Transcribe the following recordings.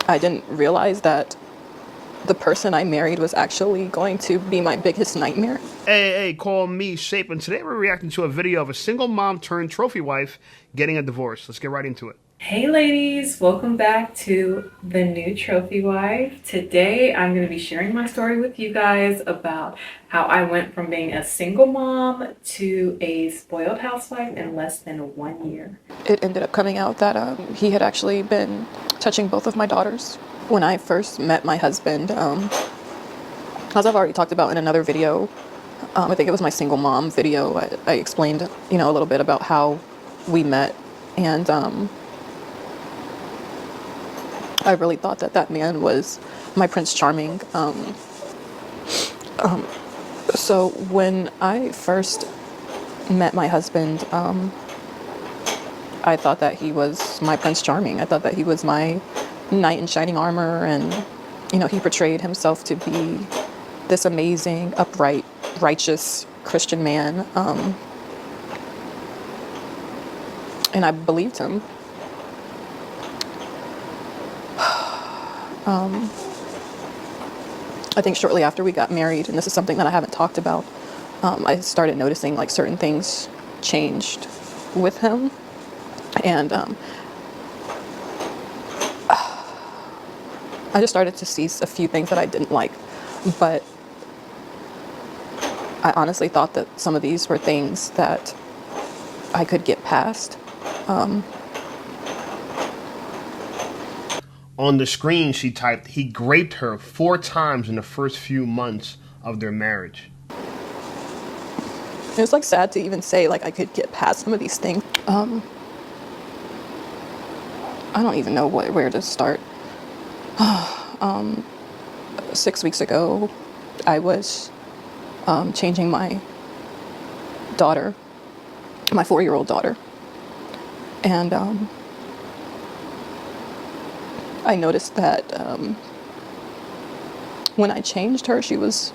I didn't realize that the person I married was actually going to be my biggest nightmare. Hey, call me Shape, and today we're reacting to a video of a single mom turned trophy wife getting a divorce. Let's get right into it. Hey ladies, welcome back to the new trophy wife. Today I'm going to be sharing my story with you guys about how I went from being a single mom to a spoiled housewife in less than 1 year. It ended up coming out that he had actually been touching both of my daughters. When I first met my husband, as I've already talked about in another video, I think it was my single mom video, I explained, a little bit about how we met, and I really thought that that man was my Prince Charming. So when I first met my husband, I thought that he was my Prince Charming. I thought that he was my knight in shining armor, and he portrayed himself to be this amazing, upright, righteous Christian man, and I believed him. I think shortly after we got married, and this is something that I haven't talked about, I started noticing like certain things changed with him, and I just started to see a few things that I didn't like, but I honestly thought that some of these were things that I could get past. On the screen, she typed, he raped her 4 times in the first few months of their marriage. It was like sad to even say like I could get past some of these things. I don't even know where to start. 6 weeks ago, I was changing my daughter, my 4-year-old daughter, and I noticed that when I changed her, she was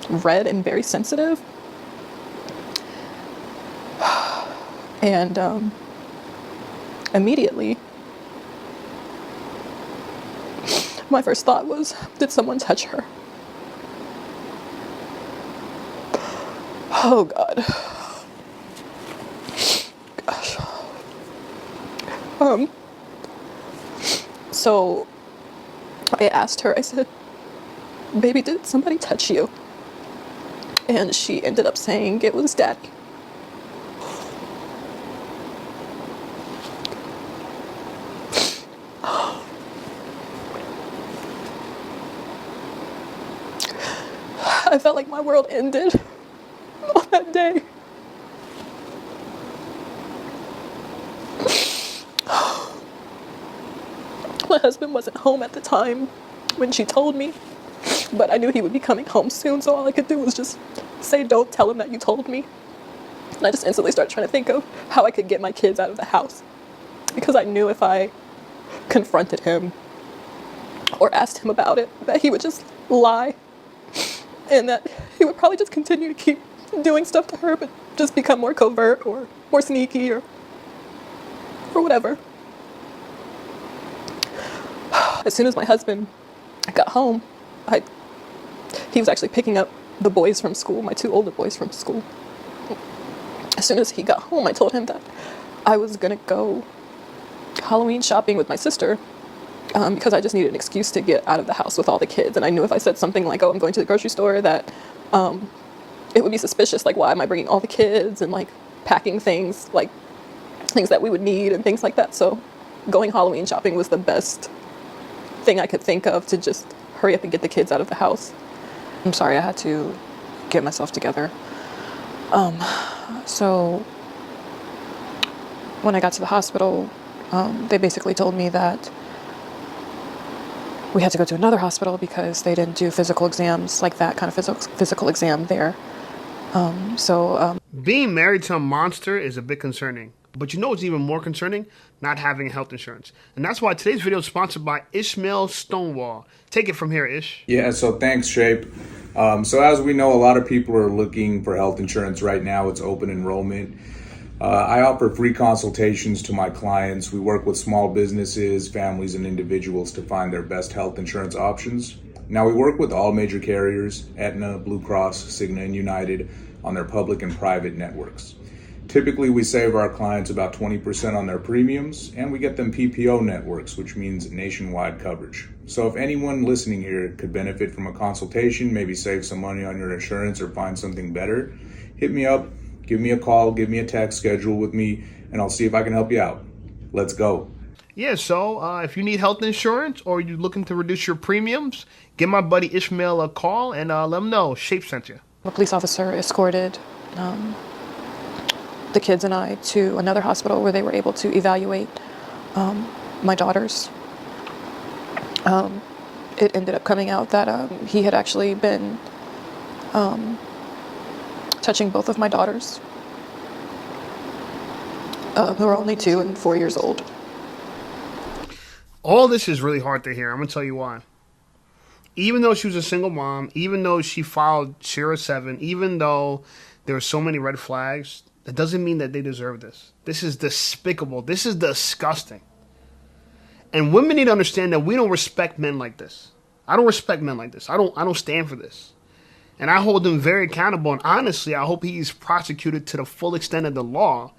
red and very sensitive. And immediately, my first thought was, did someone touch her? Oh, God. Gosh. So I asked her, I said, baby, did somebody touch you? And she ended up saying it was Daddy. I felt like my world ended on that day. My husband wasn't home at the time when she told me, but I knew he would be coming home soon, so all I could do was just say, don't tell him that you told me. And I just instantly started trying to think of how I could get my kids out of the house, because I knew if I confronted him or asked him about it, that he would just lie, and that he would probably just continue to keep doing stuff to her, but just become more covert or more sneaky or whatever. As soon as my husband got home, he was actually picking up the boys from school, my 2 older boys from school. As soon as he got home, I told him that I was gonna go Halloween shopping with my sister, because I just needed an excuse to get out of the house with all the kids. And I knew if I said something like, oh, I'm going to the grocery store, that it would be suspicious. Like, why am I bringing all the kids and like packing things, like things that we would need and things like that. So going Halloween shopping was the best thing I could think of to just hurry up and get the kids out of the house. I'm sorry, I had to get myself together. So when I got to the hospital, they basically told me that we had to go to another hospital because they didn't do physical exams, like that kind of physical exam there. Being married to a monster is a bit concerning. But you know what's even more concerning? Not having health insurance. And that's why today's video is sponsored by Ishmael Stonewall. Take it from here, Ish. Yeah, so thanks, Shape. So as we know, a lot of people are looking for health insurance right now. It's open enrollment. I offer free consultations to my clients. We work with small businesses, families, and individuals to find their best health insurance options. Now, we work with all major carriers, Aetna, Blue Cross, Cigna, and United, on their public and private networks. Typically, we save our clients about 20% on their premiums, and we get them PPO networks, which means nationwide coverage. So if anyone listening here could benefit from a consultation, maybe save some money on your insurance or find something better, hit me up, give me a call, give me a text, schedule with me, and I'll see if I can help you out. Let's go. Yeah, so if you need health insurance or you're looking to reduce your premiums, give my buddy Ishmael a call and let him know Shape sent you. A police officer escorted the kids and I to another hospital where they were able to evaluate my daughters. It ended up coming out that he had actually been touching both of my daughters, who are only 2 and 4 years old. All this is really hard to hear. I'm going to tell you why. Even though she was a single mom, even though she filed Shira 7, even though there were so many red flags, that doesn't mean that they deserve this. This is despicable. This is disgusting. And women need to understand that we don't respect men like this. I don't respect men like this. I don't stand for this. And I hold him very accountable. And honestly, I hope he's prosecuted to the full extent of the law.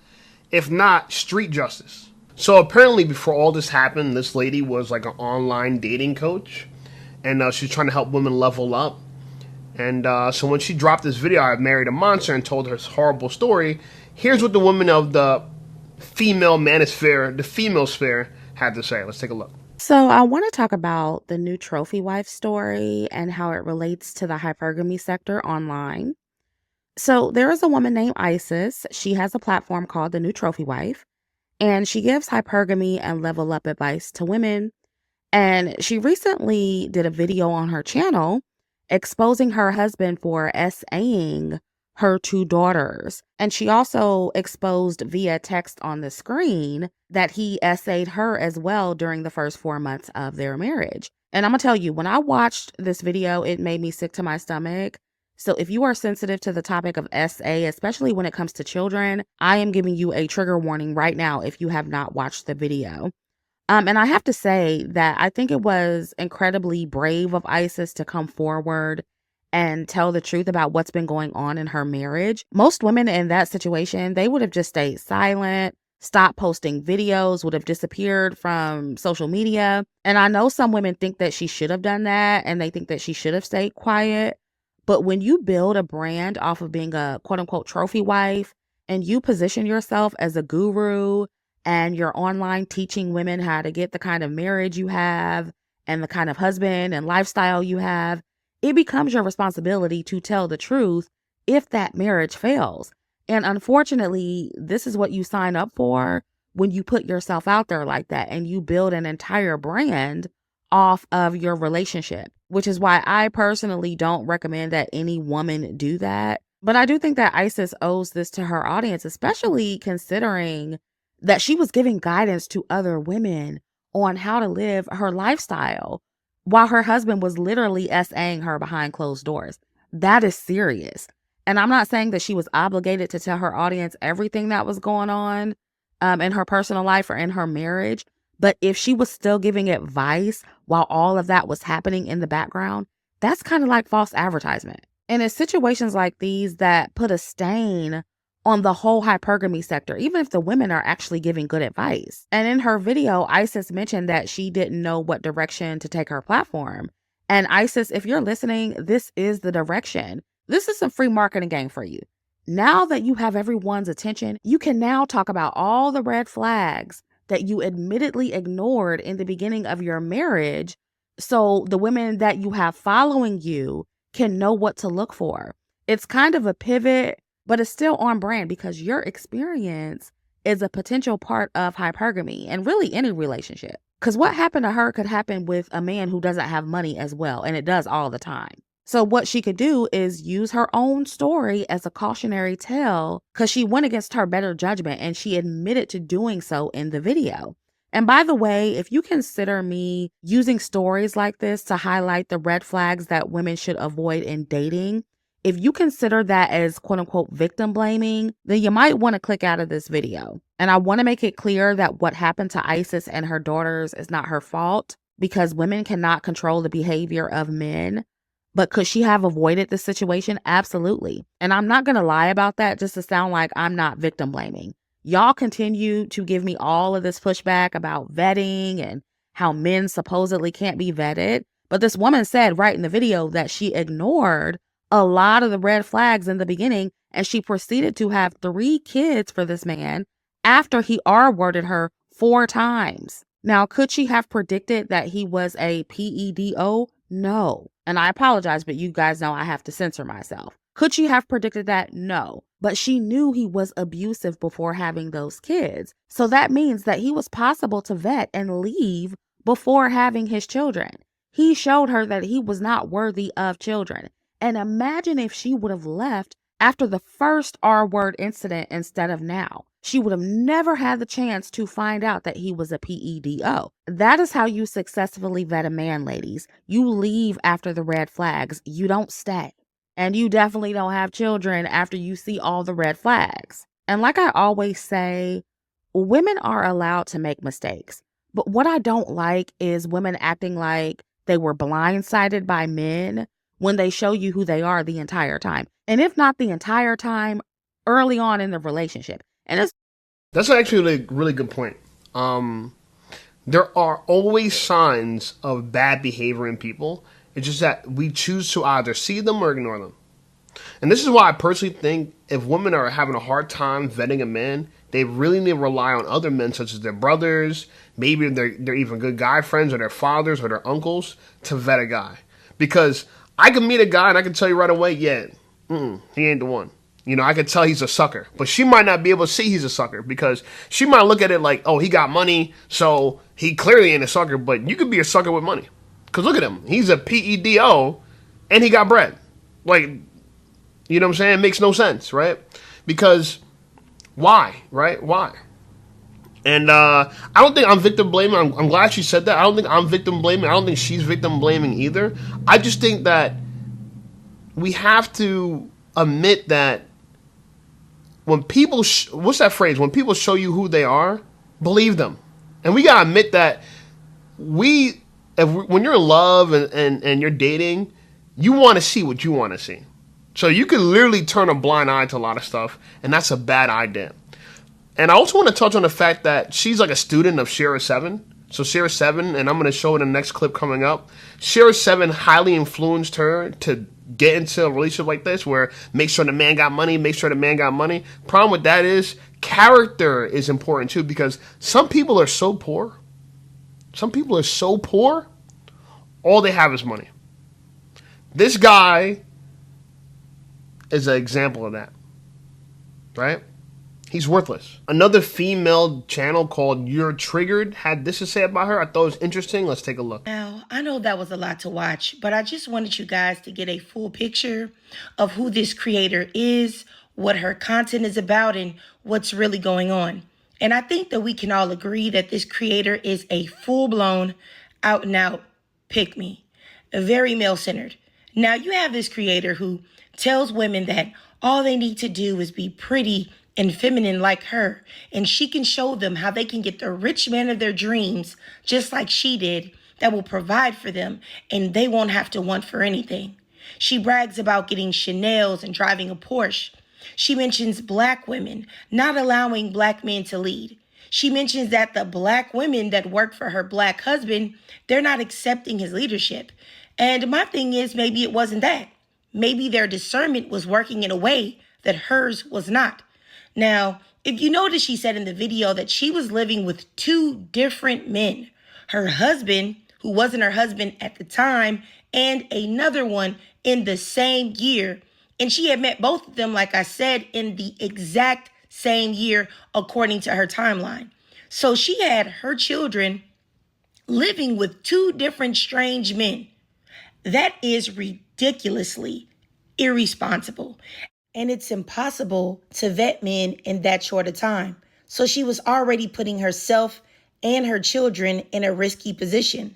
If not, street justice. So apparently before all this happened, this lady was like an online dating coach. And she's trying to help women level up. And so when she dropped this video, I married a monster, and told her horrible story, here's what the women of the female manosphere, the female sphere, had to say. Let's take a look. So I want to talk about the new trophy wife story and how it relates to the hypergamy sector online. So there is a woman named Isis. She has a platform called the New Trophy Wife, and she gives hypergamy and level up advice to women. And she recently did a video on her channel exposing her husband for SAing her 2 daughters. And she also exposed via text on the screen that he SA'd her as well during the first 4 months of their marriage. And I'm gonna tell you, when I watched this video, it made me sick to my stomach. So if you are sensitive to the topic of SA, especially when it comes to children, I am giving you a trigger warning right now if you have not watched the video. And I have to say that I think it was incredibly brave of Isis to come forward and tell the truth about what's been going on in her marriage. Most women in that situation, they would have just stayed silent, stopped posting videos, would have disappeared from social media. And I know some women think that she should have done that, and they think that she should have stayed quiet. But when you build a brand off of being a quote unquote trophy wife, and you position yourself as a guru, and you're online teaching women how to get the kind of marriage you have and the kind of husband and lifestyle you have, it becomes your responsibility to tell the truth if that marriage fails. And unfortunately, this is what you sign up for when you put yourself out there like that and you build an entire brand off of your relationship, which is why I personally don't recommend that any woman do that. But I do think that Isis owes this to her audience, especially considering that she was giving guidance to other women on how to live her lifestyle while her husband was literally SAing her behind closed doors. That is serious. And I'm not saying that she was obligated to tell her audience everything that was going on in her personal life or in her marriage. But if she was still giving advice while all of that was happening in the background, that's kind of like false advertisement. And it's situations like these that put a stain on the whole hypergamy sector, even if the women are actually giving good advice. And in her video, Isis mentioned that she didn't know what direction to take her platform. And Isis, if you're listening, this is the direction. This is some free marketing game for you. Now that you have everyone's attention, you can now talk about all the red flags that you admittedly ignored in the beginning of your marriage, so the women that you have following you can know what to look for. It's kind of a pivot, but it's still on brand because your experience is a potential part of hypergamy and really any relationship. Because what happened to her could happen with a man who doesn't have money as well, and it does all the time. So what she could do is use her own story as a cautionary tale because she went against her better judgment and she admitted to doing so in the video. And by the way, if you consider me using stories like this to highlight the red flags that women should avoid in dating, If you consider that as quote unquote victim blaming, then you might want to click out of this video. And I want to make it clear that what happened to Isis and her daughters is not her fault, because women cannot control the behavior of men. But could she have avoided the situation? Absolutely. And I'm not going to lie about that just to sound like I'm not victim blaming. Y'all continue to give me all of this pushback about vetting and how men supposedly can't be vetted. But this woman said right in the video that she ignored a lot of the red flags in the beginning, and she proceeded to have 3 kids for this man after he R-worded her 4 times. Now, could she have predicted that he was a PEDO? No. And I apologize, but you guys know I have to censor myself. Could she have predicted that? No. But she knew he was abusive before having those kids. So that means that he was possible to vet and leave before having his children. He showed her that he was not worthy of children. And imagine if she would have left after the first R-word incident instead of now. She would have never had the chance to find out that he was a PEDO. That is how you successfully vet a man, ladies. You leave after the red flags. You don't stay. And you definitely don't have children after you see all the red flags. And like I always say, women are allowed to make mistakes. But what I don't like is women acting like they were blindsided by men when they show you who they are the entire time. And if not the entire time, early on in the relationship. And That's actually a really good point. There are always signs of bad behavior in people. It's just that we choose to either see them or ignore them. And this is why I personally think if women are having a hard time vetting a man, they really need to rely on other men, such as their brothers, maybe they're even good guy friends, or their fathers or their uncles, to vet a guy. Because I can meet a guy and I can tell you right away, yeah, he ain't the one. You know, I could tell he's a sucker. But she might not be able to see he's a sucker because she might look at it like, oh, he got money, so he clearly ain't a sucker. But you could be a sucker with money. Because look at him. He's a PEDO and he got bread. Like, you know what I'm saying? It makes no sense, right? Because why, right? Why? And I don't think I'm victim blaming. I'm glad she said that. I don't think I'm victim blaming. I don't think she's victim blaming either. I just think that we have to admit that when people, what's that phrase? When people show you who they are, believe them. And we gotta admit that when you're in love and you're dating, you want to see what you want to see. So you can literally turn a blind eye to a lot of stuff, and that's a bad idea. And I also want to touch on the fact that she's like a student of Shira 7. So Shira 7, and I'm going to show in the next clip coming up, Shira 7 highly influenced her to get into a relationship like this where make sure the man got money, make sure the man got money. Problem with that is character is important too, because some people are so poor. Some people are so poor, all they have is money. This guy is an example of that, right? He's worthless. Another female channel called You're Triggered had this to say about her. I thought it was interesting. Let's take a look. Now, I know that was a lot to watch, but I just wanted you guys to get a full picture of who this creator is, what her content is about, and what's really going on. And I think that we can all agree that this creator is a full-blown, out-and-out pick-me, very male-centered. Now, you have this creator who tells women that all they need to do is be pretty and feminine like her, and she can show them how they can get the rich man of their dreams, just like she did, that will provide for them, and they won't have to want for anything. She brags about getting Chanels and driving a Porsche. She mentions Black women not allowing Black men to lead. She mentions that the Black women that work for her Black husband, they're not accepting his leadership. And my thing is, maybe it wasn't that. Maybe their discernment was working in a way that hers was not. Now, if you notice, she said in the video that she was living with 2 different men. Her husband, who wasn't her husband at the time, and another one in the same year. And she had met both of them, like I said, in the exact same year, according to her timeline. So she had her children living with 2 different strange men. That is ridiculously irresponsible. And it's impossible to vet men in that short a time. So she was already putting herself and her children in a risky position.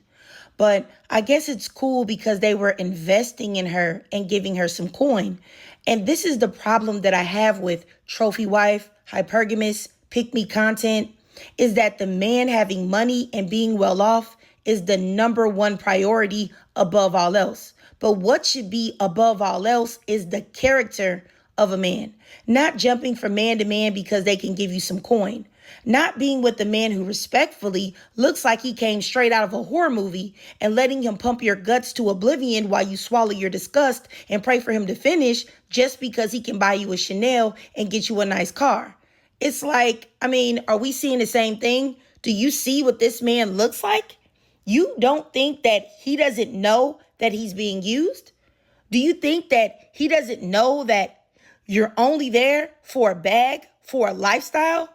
But I guess it's cool because they were investing in her and giving her some coin. And this is the problem that I have with trophy wife, hypergamous, pick me content, is that the man having money and being well off is the number one priority above all else. But what should be above all else is the character of a man, not jumping from man to man because they can give you some coin. Not being with the man who respectfully looks like he came straight out of a horror movie and letting him pump your guts to oblivion while you swallow your disgust and pray for him to finish just because he can buy you a Chanel and get you a nice car. It's like, I mean, are we seeing the same thing? Do you see what this man looks like? You don't think that he doesn't know that he's being used? Do you think that he doesn't know that you're only there for a bag, for a lifestyle?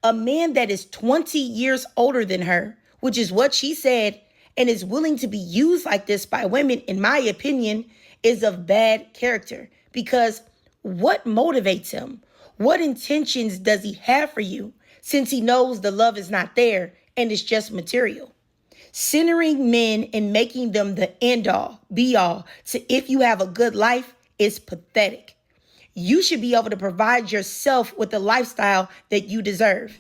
A man that is 20 years older than her, which is what she said, and is willing to be used like this by women, in my opinion, is of bad character. Because what motivates him? What intentions does he have for you since he knows the love is not there and it's just material? Centering men and making them the end all, be all to if you have a good life is pathetic. You should be able to provide yourself with the lifestyle that you deserve.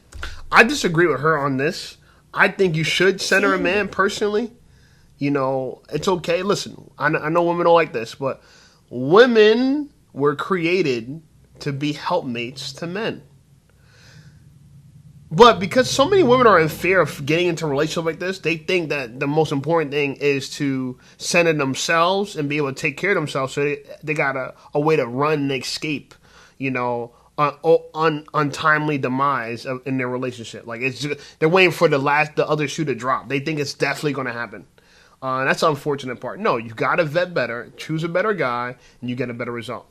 I disagree with her on this. I think you should center a man personally. You know, it's okay. Listen, I know women don't like this, but women were created to be helpmates to men. But because so many women are in fear of getting into a relationship like this, they think that the most important thing is to center themselves and be able to take care of themselves. So they got a way to run and escape, you know, untimely demise in their relationship. Like they're waiting for the other shoe to drop. They think it's definitely going to happen. And that's the unfortunate part. No, you got to vet better, choose a better guy, and you get a better result.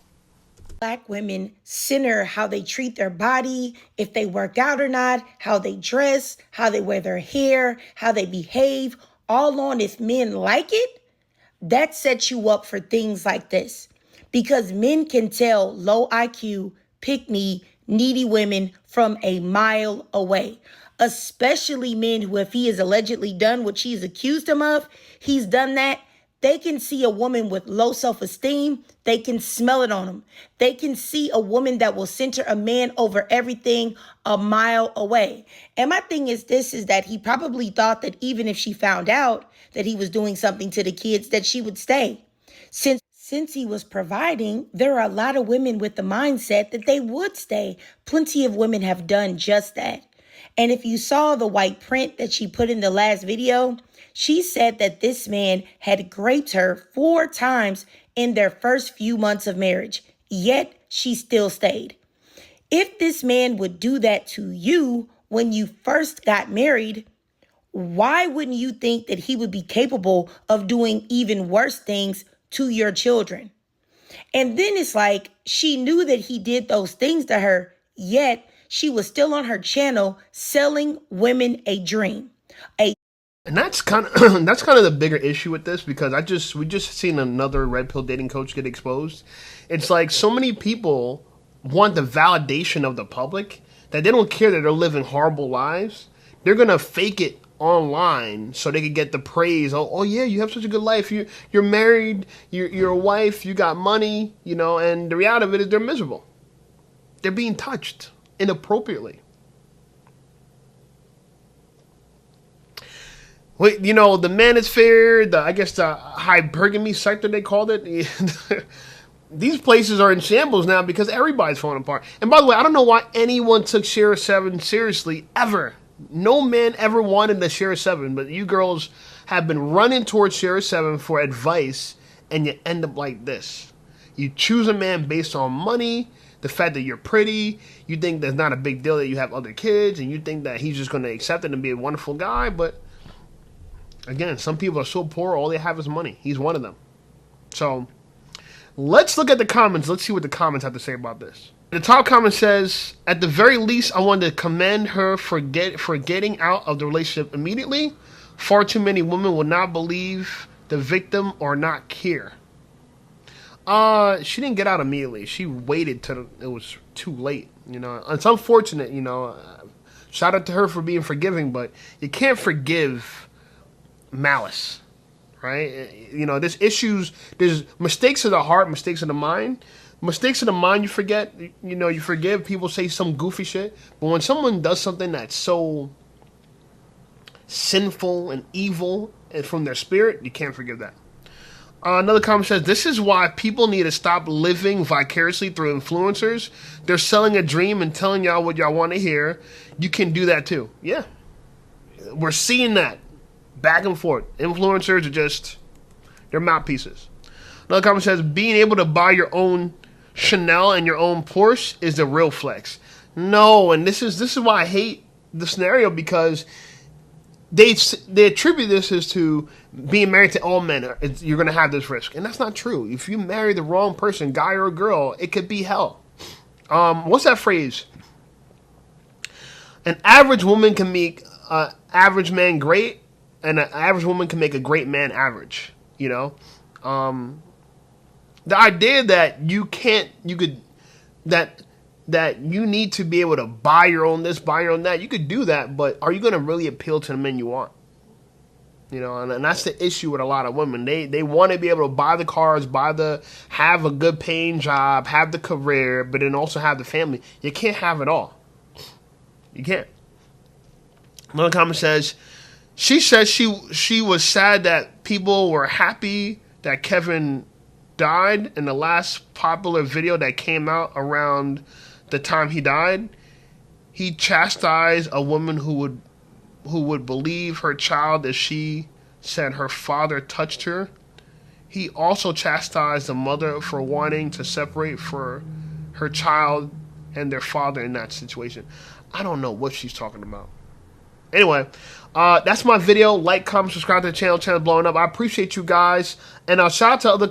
Black women center how they treat their body, if they work out or not, how they dress, how they wear their hair, how they behave, all on if men like it. That sets you up for things like this. Because men can tell low IQ, pick me, needy women from a mile away. Especially men who, if he has allegedly done what she's accused him of, he's done that. They can see a woman with low self-esteem. They can smell it on them. They can see a woman that will center a man over everything a mile away. And my thing is this, is that he probably thought that even if she found out that he was doing something to the kids, that she would stay. Since he was providing, there are a lot of women with the mindset that they would stay. Plenty of women have done just that. And if you saw the white print that she put in the last video, she said that this man had raped her 4 times in their first few months of marriage, yet she still stayed. If this man would do that to you when you first got married, why wouldn't you think that he would be capable of doing even worse things to your children? And then it's like she knew that he did those things to her, yet she was still on her channel selling women a dream. And that's kind of the bigger issue with this, because we just seen another red pill dating coach get exposed. It's like so many people want the validation of the public that they don't care that they're living horrible lives. They're gonna fake it online so they can get the praise. Oh yeah, you have such a good life. You're married. You're a wife. You got money. You know. And the reality of it is they're miserable. They're being touched inappropriately. Wait, you know, the manosphere, I guess the hypergamy sector, they called it. These places are in shambles now because everybody's falling apart. And by the way, I don't know why anyone took Share 7 seriously, ever. No man ever wanted the Share 7, but you girls have been running towards Share 7 for advice, and you end up like this. You choose a man based on money, the fact that you're pretty, you think there's not a big deal that you have other kids, and you think that he's just going to accept it and be a wonderful guy, but again, some people are so poor, all they have is money. He's one of them. So, let's look at the comments. Let's see what the comments have to say about this. The top comment says, at the very least, I want to commend her for getting out of the relationship immediately. Far too many women will not believe the victim or not care. She didn't get out immediately. She waited till it was too late. You know, it's unfortunate. You know, shout out to her for being forgiving, but you can't forgive malice. right? You know, there's issues, there's mistakes of the heart, mistakes of the mind. Mistakes of the mind, you forget, you know, you forgive. People say some goofy shit. But when someone does something that's so sinful and evil and from their spirit, you can't forgive that. Another comment says, this is why people need to stop living vicariously through influencers. They're selling a dream and telling y'all what y'all want to hear. You can do that too. Yeah. We're seeing that back and forth. Influencers are just, they're mouthpieces. Another comment says, being able to buy your own Chanel and your own Porsche is the real flex. No, and this is why I hate the scenario, because they attribute this as to being married to all men. You're going to have this risk, and that's not true. If you marry the wrong person, guy or girl, it could be hell. What's that phrase? An average woman can make an average man great, and an average woman can make a great man average. You know. The idea that that you need to be able to buy your own this, buy your own that, you could do that, but are you going to really appeal to the men you want? You know, and that's the issue with a lot of women. They want to be able to buy the cars, have a good paying job, have the career, but then also have the family. You can't have it all. You can't. Another comment says, she says she was sad that people were happy that Kevin died. In the last popular video that came out around the time he died, he chastised a woman who would believe her child if she said her father touched her. He also chastised the mother for wanting to separate for her child and their father in that situation. I don't know what she's talking about. Anyway, that's my video. Like, comment, subscribe to the channel. Channel blowing up. I appreciate you guys. And shout out to other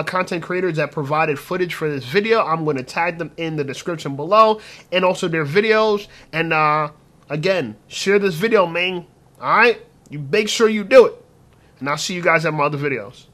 content creators that provided footage for this video. I'm going to tag them in the description below, and also their videos. And again, share this video, man. All right? You make sure you do it. And I'll see you guys at my other videos.